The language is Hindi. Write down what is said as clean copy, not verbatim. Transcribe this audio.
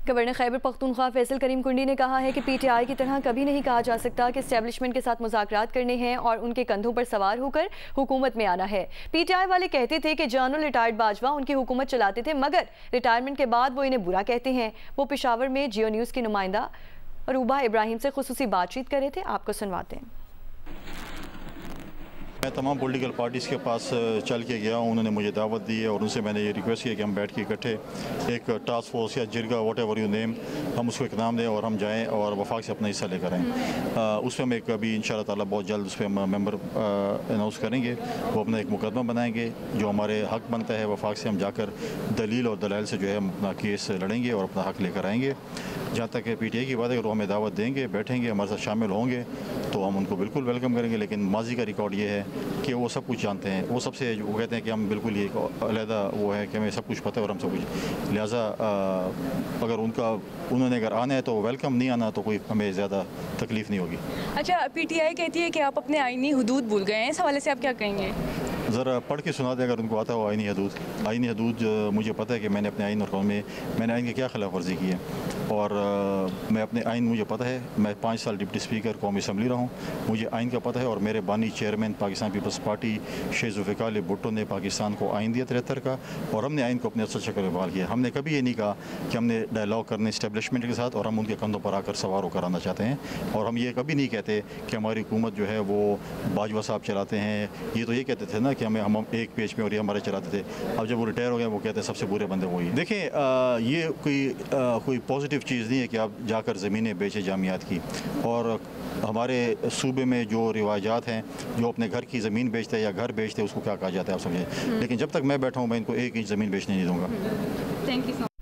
गवर्नर खैबर पख्तूनख्वा फैसल करीम कुंडी ने कहा है कि पीटीआई की तरह कभी नहीं कहा जा सकता कि एस्टेब्लिशमेंट के साथ मुज़ाकरात करने हैं और उनके कंधों पर सवार होकर हुकूमत में आना है। पीटीआई वाले कहते थे कि जनरल रिटायर्ड बाजवा उनकी हुकूमत चलाते थे, मगर रिटायरमेंट के बाद वो इन्हें बुरा कहते हैं। वो पेशावर में जियो न्यूज़ की नुमाइंदा रूबा इब्राहिम से खुसूसी बातचीत कर रहे थे, आपको सुनवाते हैं। मैं तमाम पॉलिटिकल पार्टीज़ के पास चल के गया हूँ, उन्होंने मुझे दावत दी है और उनसे मैंने ये रिक्वेस्ट किया कि हम बैठ के इकट्ठे एक टास्क फोर्स या जिरगा वॉट एवर यू नेम, हम उसको एक नाम दें और हम जाएं और वफाक से अपना हिस्सा लेकर आएँ। उस पर हम एक अभी इंशाअल्लाह ताला बहुत जल्द उस पर हम मेंबर अनाउंस करेंगे। वो अपना एक मुकदमा बनाएंगे जो हमारे हक बनता है। वफाक से हम जाकर दलील और दलाइल से जो है हम अपना केस लड़ेंगे और अपना हक लेकर आएँगे। जहाँ तक पीटीआई की बात है, अगर वो हमें दावत देंगे, बैठेंगे, हमारे साथ शामिल होंगे तो हम उनको बिल्कुल वेलकम करेंगे। लेकिन माजी का रिकॉर्ड ये है कि वो सब कुछ जानते हैं। वो सबसे वो कहते हैं कि हम बिल्कुल ये अलहदा वो है कि हमें सब कुछ पता है और हम सब कुछ, लिहाजा अगर उन्होंने अगर आना है तो वेलकम, नहीं आना तो कोई हमें ज़्यादा तकलीफ़ नहीं होगी। अच्छा, पीटीआई कहती है कि आप अपने आईनी हुदूद भूल गए हैं, इस हवाले से आप क्या कहेंगे? ज़रा पढ़ के सुना दें अगर उनको आता हो आईनी हदूद। मुझे पता है कि मैंने अपने आइन और कौन में मैंने आइन की क्या खिलाफ वर्जी की है और मैं अपने आइन मुझे पता है। मैं 5 साल डिप्टी स्पीकर कौमी असम्बली रहा हूँ, मुझे आइन का पता है। और मेरे बानी चेयरमैन पाकिस्तान पीपल्स पार्टी शेख जुल्फ़िकार अली भुट्टो ने पाकिस्तान को आइन दिया 73 का और हमने आइन को अपने असल शक्ल में बहाल किया। हमने कभी ये नहीं कहा कि हमने डायलॉग करने इस्टेब्लिशमेंट के साथ और हम उनके कंधों पर आकर सवार होकर आना चाहते हैं। और हम ये कभी नहीं कहते कि हमारी हुकूमत जो है वो बाजवा साहब चलाते हैं। ये तो ये कहते थे ना कि हम एक पेज में और ये हमारे चलाते थे। अब जब वो रिटायर हो गए वो कहते हैं सबसे बुरे बंदे वही। देखें, ये कोई पॉजिटिव चीज़ नहीं है कि आप जाकर ज़मीनें बेचें जामियात की। और हमारे सूबे में जो रिवाजात हैं, जो अपने घर की ज़मीन बेचते हैं या घर बेचते हैं, उसको क्या कहा जाता है आप समझें। लेकिन जब तक मैं बैठा हूँ मैं इनको 1 इंच ज़मीन बेचने नहीं दूँगा। Thank you.